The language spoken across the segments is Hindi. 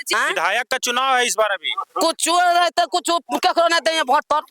विधायक का चुनाव है इस बार अभी, कुछ रहता कुछ ककरो नहीं देंगे वोट पर।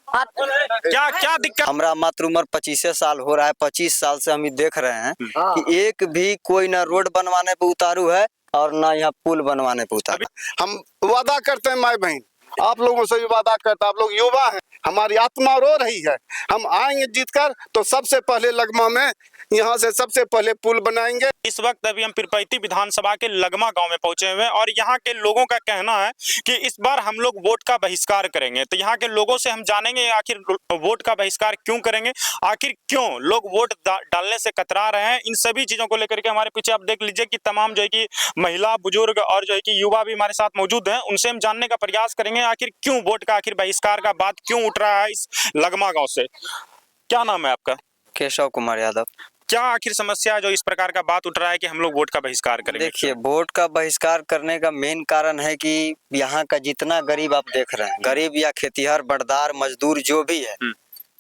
क्या क्या दिक्कत? हमारा मात्र उम्र 25 साल हो रहा है। 25 साल से हम देख रहे हैं कि एक भी कोई ना रोड बनवाने पे उतारू है और ना यहाँ पुल बनवाने पे उतारू। हम वादा करते हैं माई बहन, आप लोगों से भी वादा करते हैं, आप लोग युवा हैं, हमारी आत्मा रो रही है। हम आएंगे जीतकर तो सबसे पहले लगमा में यहाँ से सबसे पहले पुल बनाएंगे। इस वक्त अभी हम पीरपैंती विधानसभा के लगमा गांव में पहुंचे हुए हैं और यहाँ के लोगों का कहना है कि इस बार हम लोग वोट का बहिष्कार करेंगे। तो यहाँ के लोगों से हम जानेंगे आखिर वोट का बहिष्कार क्यों करेंगे, आखिर क्यों लोग वोट डालने से कतरा रहे हैं। इन सभी चीजों को लेकर के हमारे पीछे आप देख लीजिए कि तमाम जो है कि महिला, बुजुर्ग और जो है कि युवा भी हमारे साथ मौजूद हैं। उनसे हम जानने का प्रयास करेंगे आखिर क्यों वोट का, आखिर बहिष्कार का बात क्यों उठ रहा है इस लगमा गाँव से। क्या नाम है आपका? केशव कुमार यादव। क्या आखिर समस्या है जो इस प्रकार का बात उठ रहा है कि हम लोग वोट का बहिष्कार करेंगे? देखिए, वोट का बहिष्कार करने का मेन कारण है कि यहाँ का जितना गरीब आप देख रहे हैं, गरीब या खेतीहर, बड़दार, मजदूर जो भी है,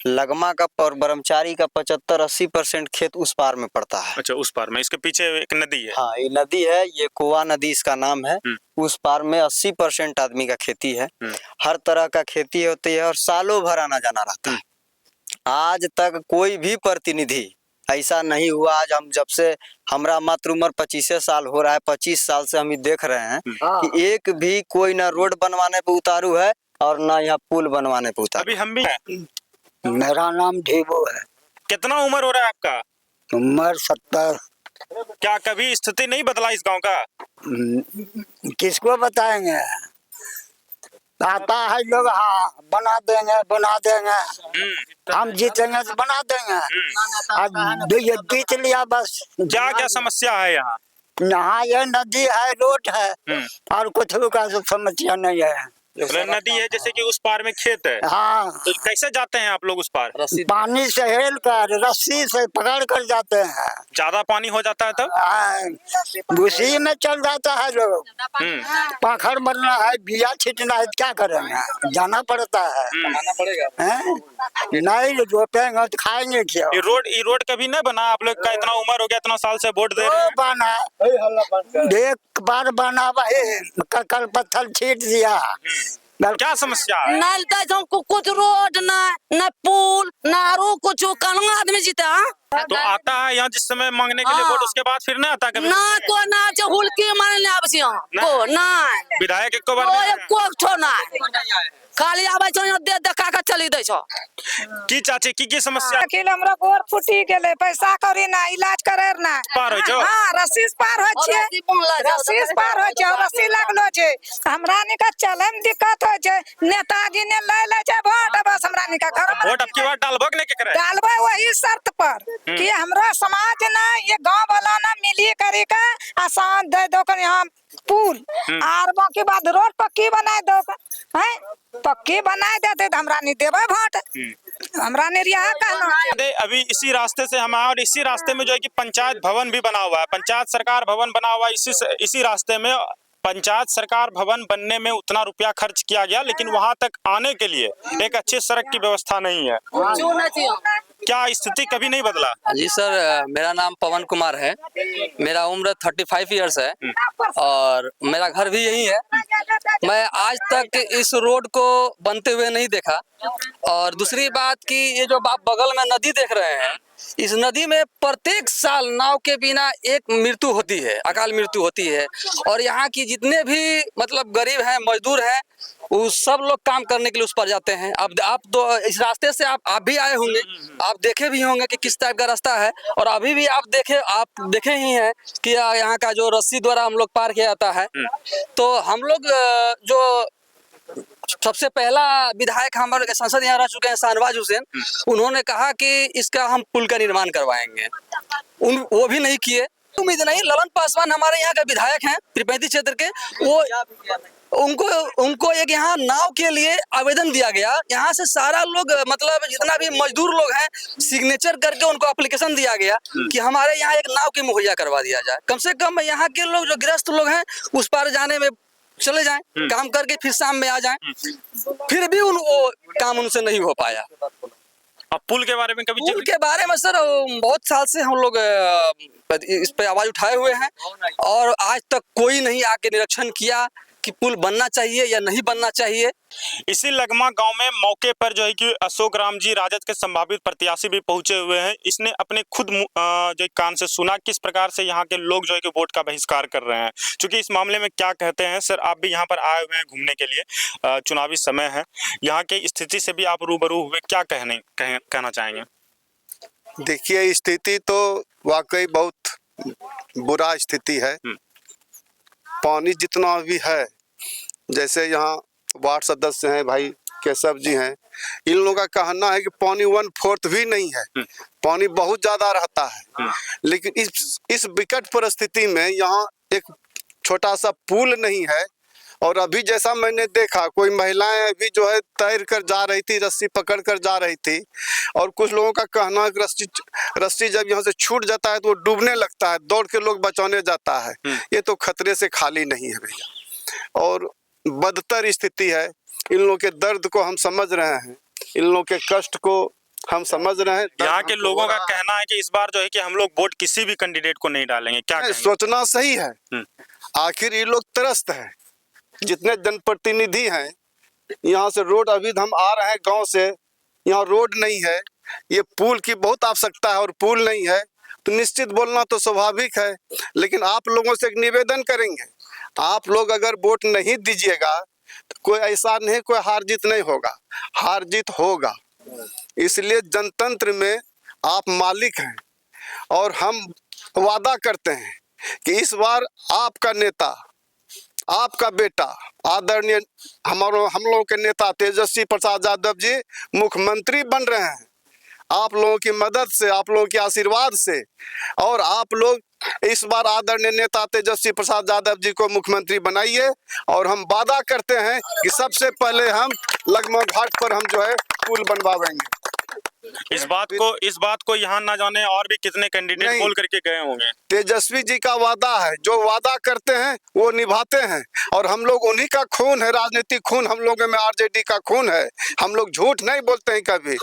लगमा का और ब्रह्मचारी का 75-80% खेत उस पार में पड़ता है। अच्छा, उस पार में, इसके पीछे एक नदी है। हाँ, ये नदी है, ये कोवा नदी इसका नाम है। उस पार में 80% आदमी का खेती है, हर तरह का खेती होती है और सालों भर आना जाना रहता है। आज तक कोई भी प्रतिनिधि ऐसा नहीं हुआ। आज हम जब से हमारा मात्र उम्र 25 साल हो रहा है, 25 साल से हम देख रहे हैं कि एक भी कोई ना रोड बनवाने पे उतारू है और ना यहाँ पुल बनवाने पे उतारू। अभी हम भी हैं। मेरा नाम ढेबो है। कितना उम्र हो रहा है आपका? उम्र 70। क्या कभी स्थिति नहीं बदला इस गांव का? किसको बताएंगे, आता है लोग, हाँ बना देंगे हम जीतेंगे तो बना देंगे। अब ये जीत लिया बस। क्या क्या समस्या है यहाँ? यहाँ ये नदी है, रोड है और कुछ का समस्या नहीं है। नदी है जैसे कि उस पार में खेत है। हाँ, तो कैसे जाते हैं आप लोग उस पार? पानी से हेल कर रस्सी से पकड़ कर जाते हैं। ज्यादा पानी हो जाता है तब उसी में चल जाता है लोग। पाखड़ मरना है, बिया छीटना है, क्या करेंगे, जाना पड़ता है। नहीं रोपेंगे तो खाएंगे क्या? ये रोड कभी नहीं बना? आप लोग का इतना उम्र हो गया, इतना साल से वोट दे रहे हैं। बना एक बार बना, कल पत्थर छीट दिया। क्या समस्या है? कुछ रोड न पुल न कुछ, कहाँ आदमी जीता। तो आता है यहाँ जिस समय मांगने के लिए वोट, उसके बाद फिर नहीं आता कभी? ना को ना हुल्की मारने आबे को ना विधायक एको बार को छो ना, खाली आबे छो दे देखा के चली दै छो। की चाची की समस्या? अखिल हमरा गोर फुटी गेले, पैसा करी ना, इलाज करे ना। पार हो जो? हां, रस्सी पार हो छे, रस्सी पार हो छे, रस्सी लागलो छे। हमरा नि का चले में दिक्कत हो छे। नेताजी ने ले छे वोट, बस हमरा नि का घर में वोट अब की बार डालबो ने के करे? डालबे वही शर्त पर कि हमरा समाज ना, ये गांव वाला ना मिली करी का आसान दे दो कर यहाँ पुल और बाकी बाद रोड पक्की बना दो है, पक्की बना देते तो हमरा नहीं देवे वोट, हमरा नहीं रिहा कहना। अभी इसी रास्ते से हम आए और इसी रास्ते में जो है कि पंचायत भवन भी बना हुआ है, पंचायत सरकार भवन बना हुआ है। इसी रास्ते में पंचायत सरकार भवन बनने में उतना रुपया खर्च किया गया, लेकिन वहां तक आने के लिए एक अच्छी सड़क की व्यवस्था नहीं है। क्या स्थिति कभी नहीं बदला? जी सर, मेरा नाम पवन कुमार है, मेरा उम्र 35 इयर्स है और मेरा घर भी यही है। मैं आज तक इस रोड को बनते हुए नहीं देखा। और दूसरी बात कि ये जो आप बगल में नदी देख रहे हैं, इस नदी में प्रत्येक साल नाव के बिना एक मृत्यु होती है, अकाल मृत्यु होती है। और यहाँ की जितने भी मतलब गरीब हैं, मजदूर हैं, वो सब लोग काम करने के लिए उस पर जाते हैं। अब आप तो इस रास्ते से आप भी आए होंगे, आप देखे भी होंगे कि किस टाइप का रास्ता है। और अभी भी आप देखे ही हैं कि यहाँ का जो रस्सी द्वारा हम लोग पार किया जाता है। तो हम लोग जो सबसे पहला विधायक हमारे सांसद यहाँ रह चुके हैं, शाहनवाज हुसैन, उन्होंने कहा कि इसका हम पुल का निर्माण करवाएंगे, वो भी नहीं किए। उम्मीद नहीं, ललन पासवान हमारे यहाँ के विधायक हैं पीरपैंती क्षेत्र के, वो उनको एक यहाँ नाव के लिए आवेदन दिया गया। यहाँ से सारा लोग मतलब जितना भी मजदूर लोग हैं, सिग्नेचर करके उनको एप्लीकेशन दिया गया कि हमारे यहाँ एक नाव की मुहैया करवा दिया जाए। कम से कम यहाँ के लोग जो गृहस्थ लोग हैं उस पार जाने में चले जाएं, काम करके फिर शाम में आ जाएं, फिर भी वो काम उनसे नहीं हो पाया। अब पुल के बारे में कभी? पुल के बारे में सर बहुत साल से हम लोग इस पे आवाज उठाए हुए हैं और आज तक कोई नहीं आके निरीक्षण किया, कि पुल बनना चाहिए या नहीं बनना चाहिए। इसी लगमा गांव में मौके पर जो है कि अशोक राम जी राजद के संभावित प्रत्याशी भी पहुंचे हुए हैं। इसने अपने खुद जो कान से सुना किस प्रकार से यहाँ के लोग जो है कि वोट का बहिष्कार कर रहे हैं। चूंकि इस मामले में क्या कहते हैं सर, आप भी यहाँ पर आए हुए हैं घूमने के लिए, चुनावी समय है, यहाँ की स्थिति से भी आप रूबरू हुए, क्या कहना चाहेंगे? देखिए, स्थिति तो वाकई बहुत बुरा स्थिति है। पानी जितना भी है, जैसे यहाँ वार्ड सदस्य हैं भाई केशव जी हैं, इन लोगों का कहना है कि पानी 1/4 भी नहीं है, पानी बहुत ज्यादा रहता है। लेकिन इस विकट परिस्थिति में यहाँ एक छोटा सा पुल नहीं है। और अभी जैसा मैंने देखा, कोई महिलाएं अभी जो है तैर कर जा रही थी, रस्सी पकड़ कर जा रही थी, और कुछ लोगों का कहना है कि रस्सी जब यहाँ से छूट जाता है तो वो डूबने लगता है, दौड़ के लोग बचाने जाता है। ये तो खतरे से खाली नहीं है भैया, और बदतर स्थिति है। इन लोगों के दर्द को हम समझ रहे हैं, इन लोगों के कष्ट को हम समझ रहे हैं। यहाँ के लोगों का कहना है कि इस बार जो है कि हम लोग वोट किसी भी कैंडिडेट को नहीं डालेंगे, क्या कहेंगे? सोचना सही है। आखिर ये लोग त्रस्त है, जितने जनप्रतिनिधि हैं, यहाँ से रोड, अभी हम आ रहे हैं गांव से, यहाँ रोड नहीं है, ये पुल की बहुत आवश्यकता है और पुल नहीं है, तो निश्चित बोलना तो स्वाभाविक है। लेकिन आप लोगों से एक निवेदन करेंगे, आप लोग अगर वोट नहीं दीजिएगा तो कोई ऐसा नहीं, कोई हार जीत नहीं होगा, हार जीत होगा। इसलिए जनतंत्र में आप मालिक हैं, और हम वादा करते हैं कि इस बार आपका नेता, आपका बेटा, आदरणीय हम लोगों के नेता तेजस्वी प्रसाद यादव जी मुख्यमंत्री बन रहे हैं। आप लोगों की मदद से, आप लोगों के आशीर्वाद से, और आप लोग इस बार आदरणीय नेता तेजस्वी प्रसाद यादव जी को मुख्यमंत्री बनाइए। और हम वादा करते हैं कि सबसे पहले हम लगमा घाट पर हम जो है पुल बनवाएंगे। इस बात को यहाँ ना जाने और भी कितने कैंडिडेट बोल करके गए होंगे। तेजस्वी जी का वादा है, जो वादा करते हैं वो निभाते हैं, और हम लोग उन्हीं का खून है, राजनीतिक खून हम लोगों में आरजेडी का खून है। हम लोग झूठ नहीं बोलते हैं कभी,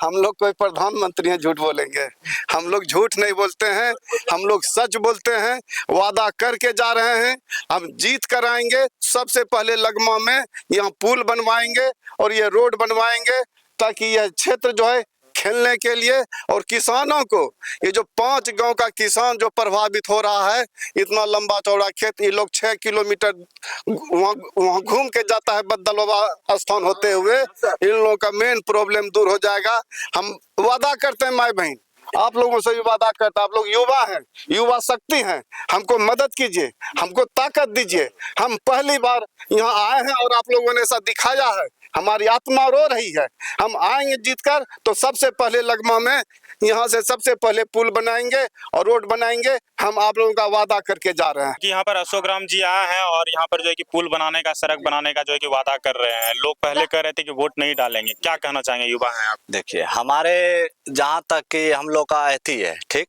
हम लोग कोई प्रधानमंत्री हैं झूठ बोलेंगे? हम लोग झूठ नहीं बोलते हैं, हम लोग सच बोलते हैं। वादा करके जा रहे हैं, हम जीत कर आएंगे। सबसे पहले लगमा में यहाँ पुल बनवाएंगे और ये रोड बनवाएंगे, ताकि यह क्षेत्र जो है खेलने के लिए, और किसानों को, ये जो 5 गांव का किसान जो प्रभावित हो रहा है, इतना लंबा चौड़ा खेत, ये लोग 6 किलोमीटर वहाँ घूम के जाता है बद्दलवा स्थान होते हुए, इन लोगों का मेन प्रॉब्लम दूर हो जाएगा। हम वादा करते हैं माई बहन, आप लोगों से भी वादा करता, आप लोग युवा हैं, युवा शक्ति हैं, हमको मदद कीजिए, हमको ताकत दीजिए। हम पहली बार यहाँ आए हैं और आप लोगों ने ऐसा दिखाया है, हमारी आत्मा रो रही है। हम आएंगे जीतकर तो सबसे पहले लगमा में यहाँ से सबसे पहले पुल बनाएंगे और रोड बनाएंगे। हम आप लोगों का वादा करके जा रहे हैं कि यहाँ पर अशोक राम जी आए हैं और यहाँ पर जो है कि पुल बनाने का, सड़क बनाने का जो है कि वादा कर रहे हैं। लोग पहले कह रहे थे कि वोट नहीं डालेंगे, क्या कहना चाहेंगे? युवा हैं आप। देखिए, हमारे जहाँ तक कि हम लोग का अहती है, ठीक,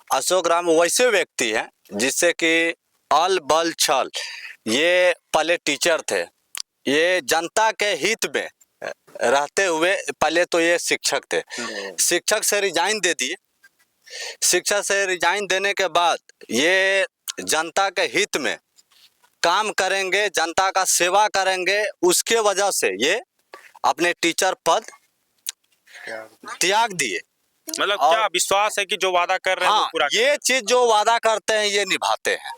अशोक राम वैसे व्यक्ति हैं जिससे कि अल बल छल, ये पहले टीचर थे, ये जनता के हित में रहते हुए पहले तो ये शिक्षक थे, शिक्षक से रिजाइन दे दिए। शिक्षक से रिजाइन देने के बाद ये जनता के हित में काम करेंगे, जनता का सेवा करेंगे, उसके वजह से ये अपने टीचर पद त्याग दिए। मतलब क्या विश्वास है कि जो वादा कर रहे हैं वो पूरा ये चीज जो वादा करते हैं ये निभाते हैं,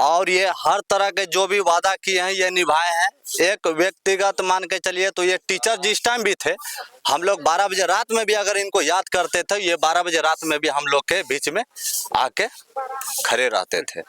और ये हर तरह के जो भी वादा किए हैं ये निभाए हैं। एक व्यक्तिगत मान के चलिए तो ये टीचर जिस टाइम भी थे, हम लोग 12 बजे रात में भी अगर इनको याद करते थे, ये 12 बजे रात में भी हम लोग के बीच में आके खड़े रहते थे।